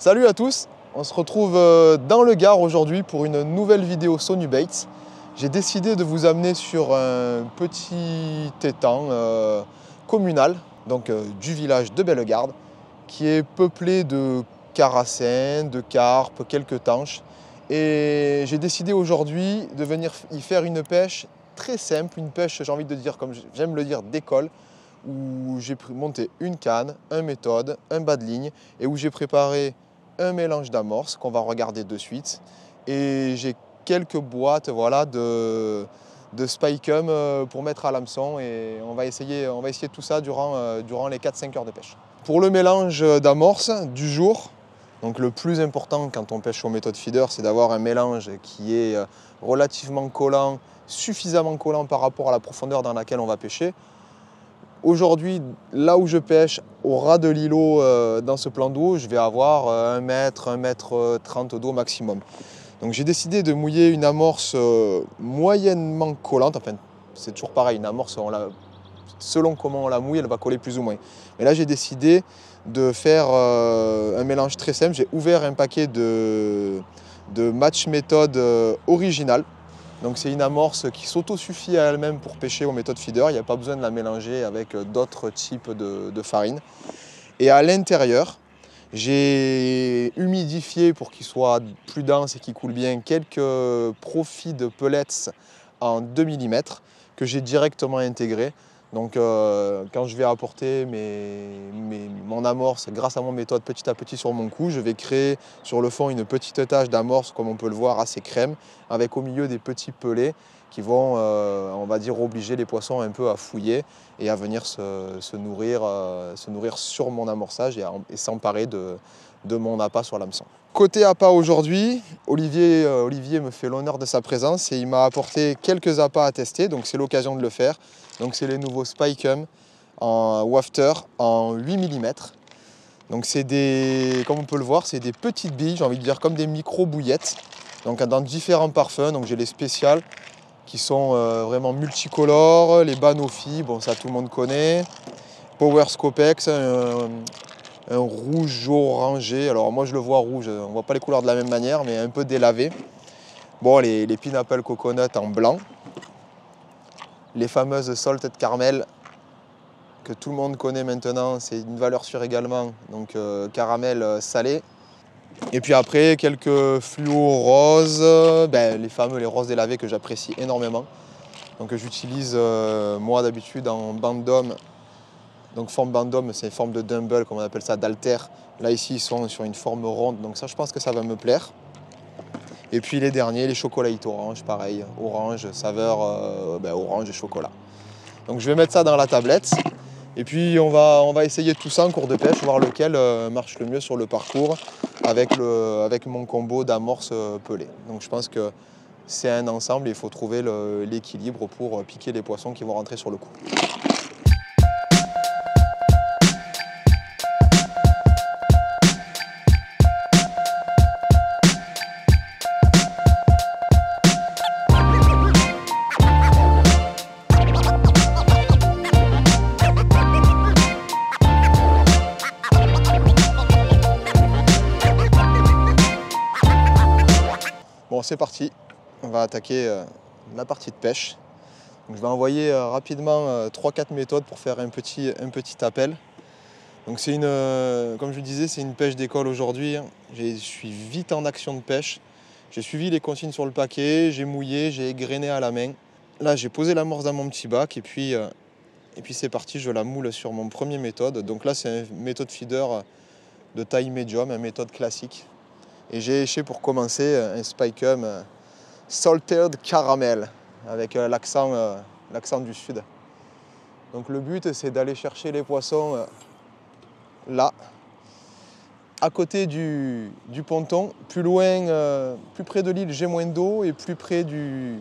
Salut à tous, on se retrouve dans le Gard aujourd'hui pour une nouvelle vidéo Sonu Baits. J'ai décidé de vous amener sur un petit étang communal, donc du village de Bellegarde, qui est peuplé de carassins, de carpes, quelques tanches. Et j'ai décidé aujourd'hui de venir y faire une pêche très simple, une pêche, j'ai envie de dire, comme j'aime le dire, d'école, où j'ai monté une canne, un méthode, un bas de ligne, et où j'ai préparé un mélange d'amorces qu'on va regarder de suite. Et j'ai quelques boîtes de spicum pour mettre à l'hameçon, et on va essayer tout ça durant les 4-5 heures de pêche. Pour le mélange d'amorces du jour, donc le plus important quand on pêche aux méthodes feeder, c'est d'avoir un mélange qui est relativement collant, suffisamment collant par rapport à la profondeur dans laquelle on va pêcher. Aujourd'hui, là où je pêche, au ras de l'îlot dans ce plan d'eau, je vais avoir 1 mètre, 1 mètre 30 d'eau maximum. Donc j'ai décidé de mouiller une amorce moyennement collante. Enfin, c'est toujours pareil, une amorce, selon comment on la mouille, elle va coller plus ou moins. Mais là, j'ai décidé de faire un mélange très simple. J'ai ouvert un paquet de match méthode original. Donc c'est une amorce qui s'autosuffit à elle-même pour pêcher aux méthodes feeder. Il n'y a pas besoin de la mélanger avec d'autres types de farine. Et à l'intérieur, j'ai humidifié pour qu'il soit plus dense et qu'il coule bien quelques profils de pellets en 2 mm que j'ai directement intégrés. Donc quand je vais apporter mon amorce grâce à mon méthode petit à petit sur mon cou, je vais créer sur le fond une petite tache d'amorce, comme on peut le voir, assez crème, avec au milieu des petits pellets qui vont, on va dire, obliger les poissons un peu à fouiller et à venir se nourrir sur mon amorçage et s'emparer de mon appât sur l'hameçon. Côté appât aujourd'hui, Olivier me fait l'honneur de sa présence et il m'a apporté quelques appâts à tester, donc c'est l'occasion de le faire. Donc c'est les nouveaux Spicum en wafter en 8 mm. Donc c'est comme on peut le voir, c'est des petites billes, j'ai envie de dire comme des micro-bouillettes. Donc dans différents parfums, donc j'ai les spéciales qui sont vraiment multicolores, les Banoffee, bon ça tout le monde connaît. Power Scopex, un rouge orangé, alors moi je le vois rouge, on ne voit pas les couleurs de la même manière, mais un peu délavé. Bon, les Pineapple Coconut en blanc. Les fameuses Salted Caramel que tout le monde connaît maintenant, c'est une valeur sûre également, donc caramel salé. Et puis après, quelques fluos roses, les roses délavés que j'apprécie énormément. Donc j'utilise moi d'habitude en Bandom. Donc forme Bandom, c'est une forme de dumbbell, comme on appelle ça, d'halter. Là ici, ils sont sur une forme ronde, donc ça je pense que ça va me plaire. Et puis les derniers, les chocolate orange, pareil, orange, saveur orange et chocolat. Donc je vais mettre ça dans la tablette. Et puis on va essayer tout ça en cours de pêche, voir lequel marche le mieux sur le parcours avec mon combo d'amorces pelées. Donc je pense que c'est un ensemble et il faut trouver l'équilibre pour piquer les poissons qui vont rentrer sur le coup. Bon, c'est parti, on va attaquer la partie de pêche. Donc, je vais envoyer rapidement 3-4 méthodes pour faire un petit appel. Donc comme je vous disais, c'est une pêche d'école aujourd'hui. Je suis vite en action de pêche. J'ai suivi les consignes sur le paquet, j'ai mouillé, j'ai égrené à la main. Là, j'ai posé l'amorce dans mon petit bac et puis c'est parti, je la moule sur mon premier méthode. Donc là, c'est une méthode feeder de taille médium, une méthode classique. Et j'ai éché pour commencer un Spicum Salted Caramel avec l'accent du sud. Donc le but, c'est d'aller chercher les poissons là, à côté du ponton, plus loin, plus près de l'île, j'ai moins d'eau, et plus près du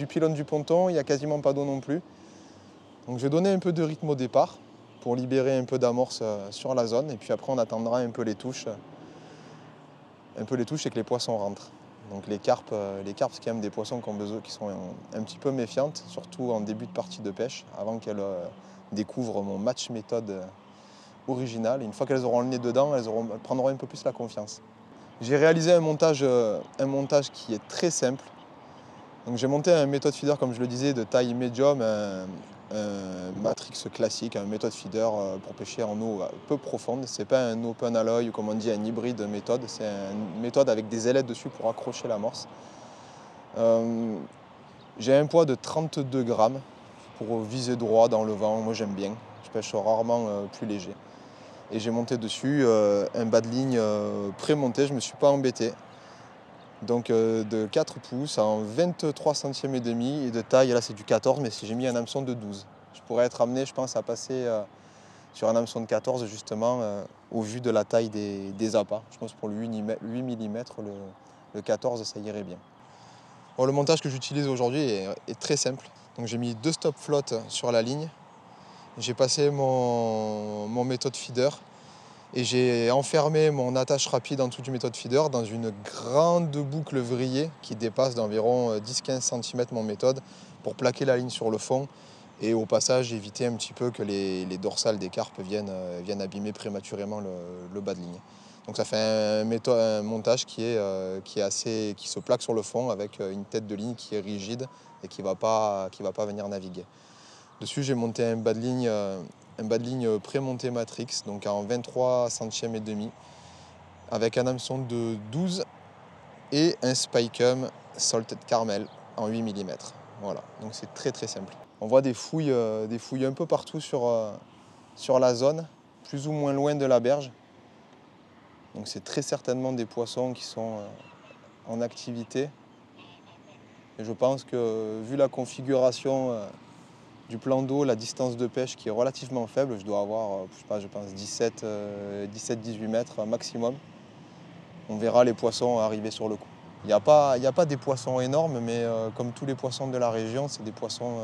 pylône du ponton, il n'y a quasiment pas d'eau non plus. Donc je vais donner un peu de rythme au départ pour libérer un peu d'amorce sur la zone, et puis après on attendra un peu les touches et que les poissons rentrent. Donc les carpes, c'est quand même des poissons qui sont un petit peu méfiantes, surtout en début de partie de pêche, avant qu'elles découvrent mon match méthode originales. Et une fois qu'elles auront le nez dedans, elles prendront un peu plus la confiance. J'ai réalisé un montage qui est très simple. Donc j'ai monté un méthode feeder, comme je le disais, de taille médium, un matrix classique, un méthode feeder pour pêcher en eau peu profonde. Ce n'est pas un open alloy ou comme on dit un hybride méthode, c'est une méthode avec des ailettes dessus pour accrocher l'amorce. J'ai un poids de 32 grammes pour viser droit dans le vent, moi j'aime bien, je pêche rarement plus léger. Et j'ai monté dessus un bas de ligne pré-monté, je ne me suis pas embêté. Donc de 4 pouces en 23 centièmes et demi et de taille, là c'est du 14, mais si j'ai mis un hameçon de 12. Je pourrais être amené, je pense, à passer sur un hameçon de 14 justement au vu de la taille des appâts. Je pense que pour le 8 mm, le 14 ça irait bien. Bon, le montage que j'utilise aujourd'hui est très simple. Donc j'ai mis 2 stop flottes sur la ligne. J'ai passé mon méthode feeder et j'ai enfermé mon attache rapide en dessous du méthode feeder dans une grande boucle vrillée qui dépasse d'environ 10-15 cm mon méthode pour plaquer la ligne sur le fond et au passage éviter un petit peu que les dorsales des carpes viennent abîmer prématurément le bas de ligne. Donc ça fait un montage qui se plaque sur le fond avec une tête de ligne qui est rigide et qui va pas venir naviguer. Dessus j'ai monté un bas de ligne pré-monté matrix, donc en 23 centièmes et demi, avec un hameçon de 12 et un Spicum Salted Caramel en 8 mm. Voilà, donc c'est très très simple. On voit des fouilles un peu partout sur la zone, plus ou moins loin de la berge. Donc c'est très certainement des poissons qui sont en activité. Et je pense que vu la configuration du plan d'eau, la distance de pêche qui est relativement faible, je dois avoir, je pense 17-18 mètres maximum. On verra les poissons arriver sur le coup. Il n'y a pas des poissons énormes, mais comme tous les poissons de la région, c'est des poissons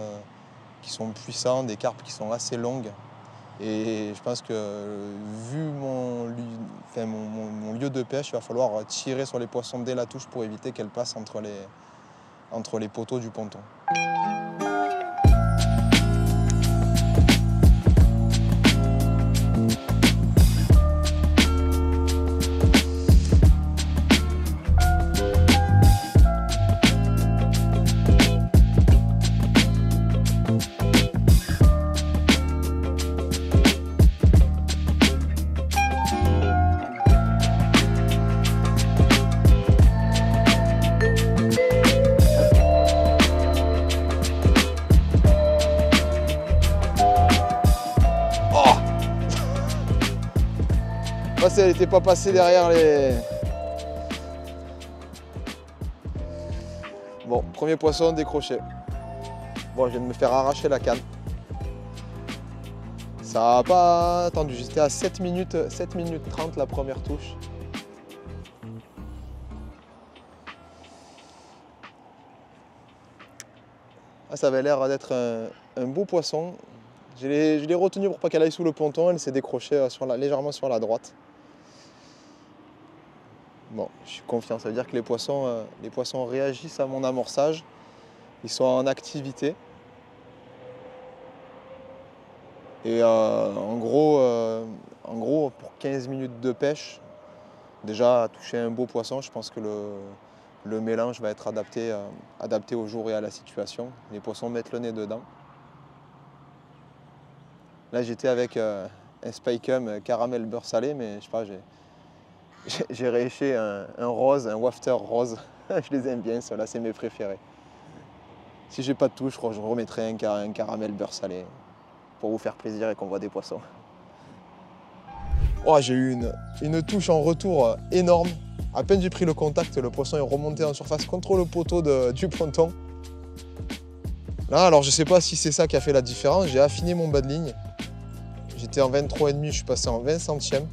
qui sont puissants, des carpes qui sont assez longues. Et je pense que vu mon lieu de pêche, il va falloir tirer sur les poissons dès la touche pour éviter qu'elles passent entre les poteaux du ponton. Elle n'était pas passée derrière les... Bon, premier poisson décroché. Bon, je viens de me faire arracher la canne. Ça n'a pas attendu, j'étais à 7 minutes 30 la première touche. Ah, ça avait l'air d'être un beau poisson. Je l'ai retenu pour pas qu'elle aille sous le ponton, elle s'est décrochée légèrement sur la droite. Bon, je suis confiant, ça veut dire que les poissons réagissent à mon amorçage, ils sont en activité. Et en gros, pour 15 minutes de pêche, déjà toucher un beau poisson, je pense que le mélange va être adapté au jour et à la situation. Les poissons mettent le nez dedans. Là j'étais avec un Spicum caramel beurre salé, mais je sais pas, j'ai rééché un rose, un wafter rose. Je les aime bien, ceux-là, c'est mes préférés. Si j'ai pas de touche, je remettrai un caramel beurre salé pour vous faire plaisir et qu'on voit des poissons. Oh, j'ai eu une touche en retour énorme. À peine j'ai pris le contact, le poisson est remonté en surface contre le poteau du ponton. Là, alors je sais pas si c'est ça qui a fait la différence. J'ai affiné mon bas de ligne. J'étais en 23,5, je suis passé en 20 centièmes.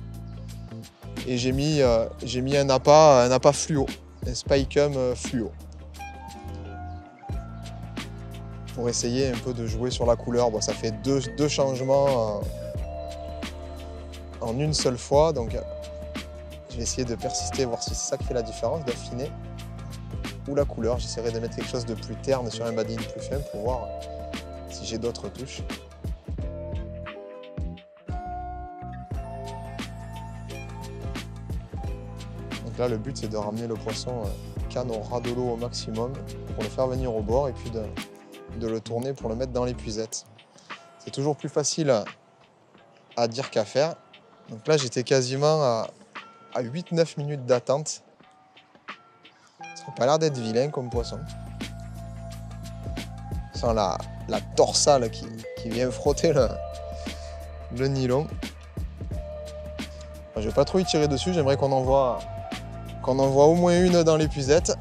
Et j'ai mis un appât fluo, un Spicum fluo. Pour essayer un peu de jouer sur la couleur. Bon, ça fait deux changements en une seule fois. Donc je vais essayer de persister, voir si c'est ça qui fait la différence, d'affiner. Ou la couleur, j'essaierai de mettre quelque chose de plus terne sur un bas de ligne plus fin pour voir si j'ai d'autres touches. Donc là, le but, c'est de ramener le poisson canne au ras de l'eau au maximum pour le faire venir au bord et puis de le tourner pour le mettre dans l'épuisette. C'est toujours plus facile à dire qu'à faire. Donc là, j'étais quasiment à 8-9 minutes d'attente. Ça n'a pas l'air d'être vilain comme poisson. Sans la dorsale qui vient frotter le nylon. Je ne vais pas trop y tirer dessus, j'aimerais qu'on envoie au moins une dans l'épuisette.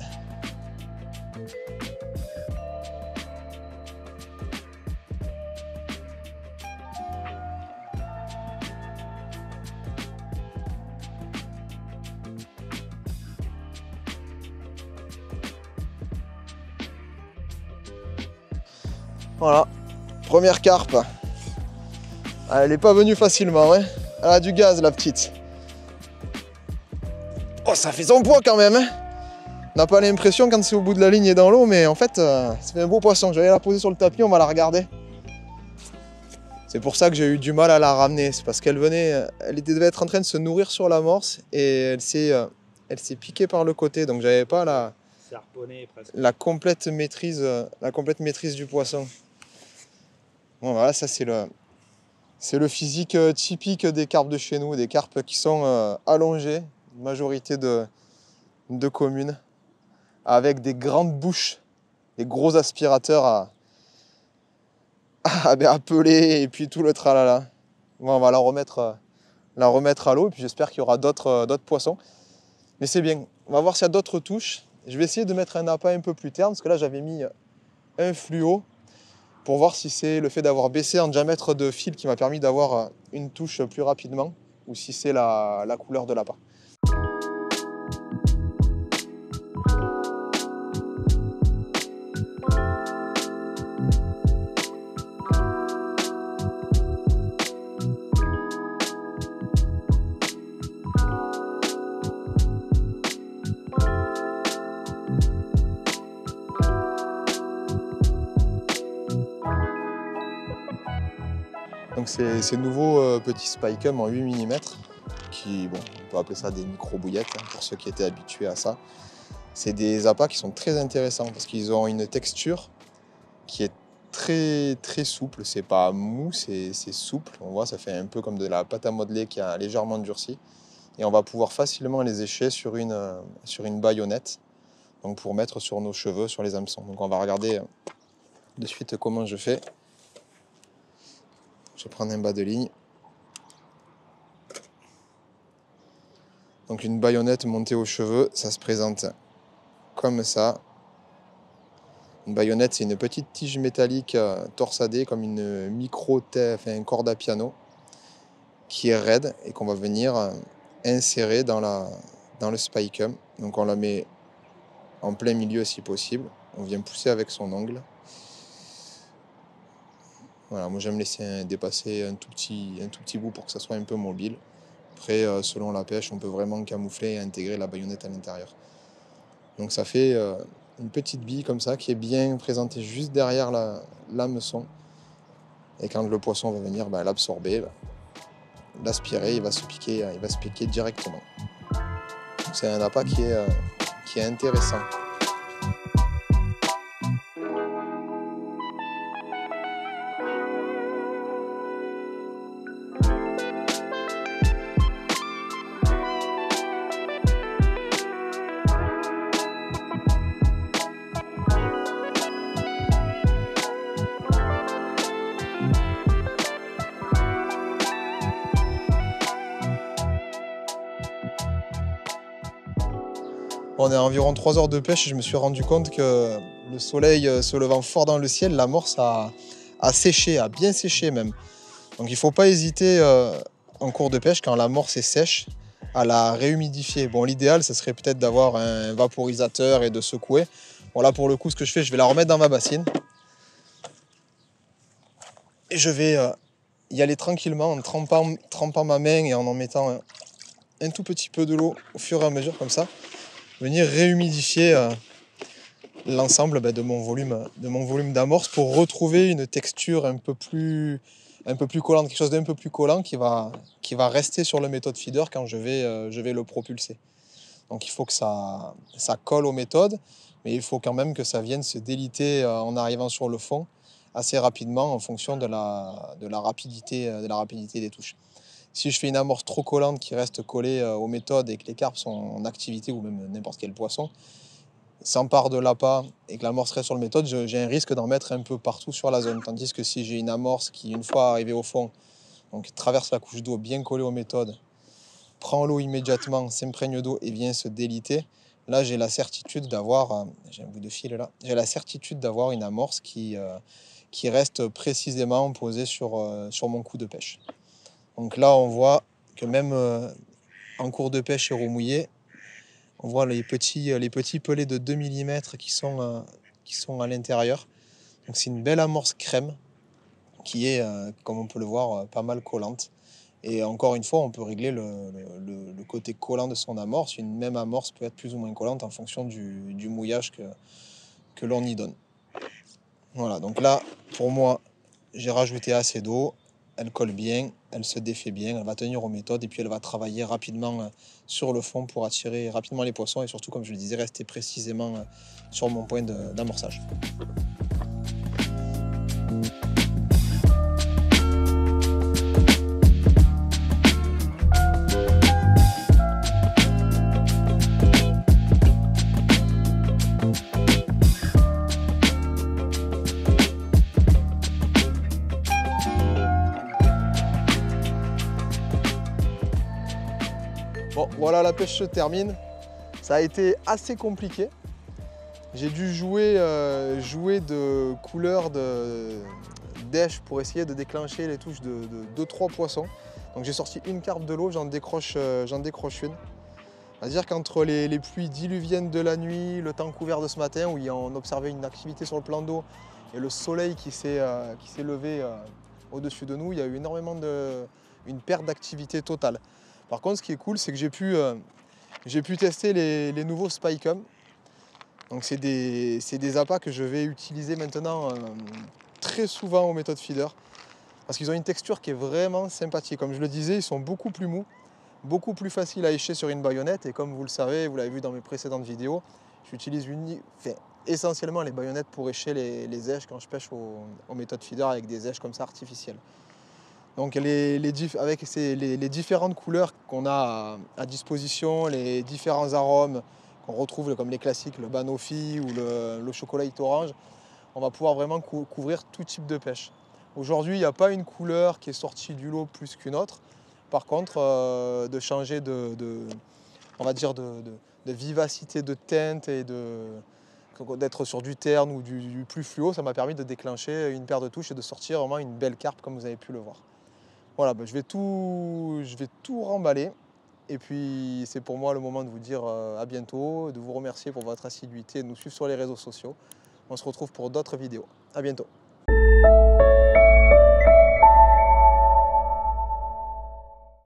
Voilà, première carpe. Elle n'est pas venue facilement, hein. Elle a du gaz, la petite. Oh, ça fait son poids quand même, hein. On n'a pas l'impression quand c'est au bout de la ligne et dans l'eau, mais en fait, ça fait un beau poisson. Je vais la poser sur le tapis, on va la regarder. C'est pour ça que j'ai eu du mal à la ramener. C'est parce qu'elle devait être en train de se nourrir sur l'amorce et elle s'est piquée par le côté. Donc j'avais pas la complète maîtrise du poisson. Bon, voilà, ça c'est le physique typique des carpes de chez nous, des carpes qui sont allongées, majorité de communes, avec des grandes bouches, des gros aspirateurs à peler et puis tout le tralala. Bon, on va la remettre à l'eau et puis j'espère qu'il y aura d'autres poissons. Mais c'est bien, on va voir s'il y a d'autres touches. Je vais essayer de mettre un appât un peu plus terne parce que là j'avais mis un fluo pour voir si c'est le fait d'avoir baissé en diamètre de fil qui m'a permis d'avoir une touche plus rapidement ou si c'est la couleur de l'appât. Donc c'est ces nouveaux petits Spicum en 8 mm qui, bon, on peut appeler ça des micro-bouillettes hein, pour ceux qui étaient habitués à ça. C'est des appâts qui sont très intéressants parce qu'ils ont une texture qui est très très souple. C'est pas mou, c'est souple. On voit, ça fait un peu comme de la pâte à modeler qui a légèrement durci. Et on va pouvoir facilement les écher sur une baïonnette, donc pour mettre sur nos cheveux, sur les hameçons. Donc on va regarder de suite comment je fais. Je vais prendre un bas de ligne. Donc une baïonnette montée aux cheveux, ça se présente comme ça. Une baïonnette, c'est une petite tige métallique torsadée comme une corde à piano qui est raide et qu'on va venir insérer dans le Spicum. Donc on la met en plein milieu si possible. On vient pousser avec son ongle. Voilà, moi j'aime laisser dépasser un tout petit bout pour que ça soit un peu mobile. Après, selon la pêche, on peut vraiment camoufler et intégrer la baïonnette à l'intérieur. Donc ça fait une petite bille comme ça qui est bien présentée juste derrière l'hameçon. Et quand le poisson va venir l'absorber, l'aspirer, il va se piquer directement. Donc c'est un appât qui est intéressant. On est à environ 3 heures de pêche et je me suis rendu compte que le soleil se levant fort dans le ciel, l'amorce a séché, a bien séché même. Donc il ne faut pas hésiter en cours de pêche, quand l'amorce est sèche, à la réhumidifier. Bon, l'idéal, ce serait peut-être d'avoir un vaporisateur et de secouer. Bon, là, pour le coup, ce que je fais, je vais la remettre dans ma bassine. Et je vais y aller tranquillement en trempant ma main et en mettant un tout petit peu de l'eau au fur et à mesure, comme ça. Venir réhumidifier l'ensemble de mon volume d'amorce pour retrouver une texture un peu plus collante, quelque chose d'un peu plus collant qui va rester sur le méthode feeder quand je vais le propulser. Donc il faut que ça colle aux méthodes, mais il faut quand même que ça vienne se déliter en arrivant sur le fond assez rapidement en fonction de la rapidité des touches. Si je fais une amorce trop collante qui reste collée aux méthodes et que les carpes sont en activité, ou même n'importe quel poisson, s'empare de l'appât et que l'amorce reste sur le méthode, j'ai un risque d'en mettre un peu partout sur la zone. Tandis que si j'ai une amorce qui, une fois arrivée au fond, donc traverse la couche d'eau bien collée aux méthodes, prend l'eau immédiatement, s'imprègne d'eau et vient se déliter, là j'ai la certitude d'avoir, j'ai un bout de fil là, j'ai la certitude d'avoir une amorce qui reste précisément posée sur mon coup de pêche. Donc là on voit que même en cours de pêche et eau mouillée, on voit les petits pelets de 2 millimètres qui sont à l'intérieur. Donc c'est une belle amorce crème qui est, comme on peut le voir, pas mal collante. Et encore une fois, on peut régler le côté collant de son amorce. Une même amorce peut être plus ou moins collante en fonction du mouillage que l'on y donne. Voilà, donc là, pour moi, j'ai rajouté assez d'eau. Elle colle bien, elle se défait bien, elle va tenir aux méthodes et puis elle va travailler rapidement sur le fond pour attirer rapidement les poissons et surtout, comme je le disais, rester précisément sur mon point d'amorçage. Bon, voilà, la pêche se termine. Ça a été assez compliqué. J'ai dû jouer de couleurs d'èche pour essayer de déclencher les touches de 2-3 poissons. Donc j'ai sorti une carpe de l'eau, j'en décroche une. C'est-à-dire qu'entre les pluies diluviennes de la nuit, le temps couvert de ce matin où on observait une activité sur le plan d'eau et le soleil qui s'est levé au-dessus de nous, il y a eu énormément une perte d'activité totale. Par contre, ce qui est cool, c'est que j'ai pu tester les nouveaux Spicum. Donc c'est des appâts que je vais utiliser maintenant très souvent aux méthodes feeder parce qu'ils ont une texture qui est vraiment sympathique. Comme je le disais, ils sont beaucoup plus mous, beaucoup plus faciles à écher sur une baïonnette et comme vous le savez, vous l'avez vu dans mes précédentes vidéos, j'utilise essentiellement les baïonnettes pour écher les èches quand je pêche aux méthodes feeder avec des èches comme ça artificielles. Donc avec les différentes couleurs qu'on a à disposition, les différents arômes qu'on retrouve comme les classiques, le banoffee ou le chocolat orange, on va pouvoir vraiment couvrir tout type de pêche. Aujourd'hui, il n'y a pas une couleur qui est sortie du lot plus qu'une autre. Par contre, de changer on va dire de vivacité de teinte et d'être sur du terne ou du plus fluo, ça m'a permis de déclencher une paire de touches et de sortir vraiment une belle carpe comme vous avez pu le voir. Voilà, je vais tout remballer. Et puis c'est pour moi le moment de vous dire à bientôt, de vous remercier pour votre assiduité, de nous suivre sur les réseaux sociaux. On se retrouve pour d'autres vidéos. À bientôt.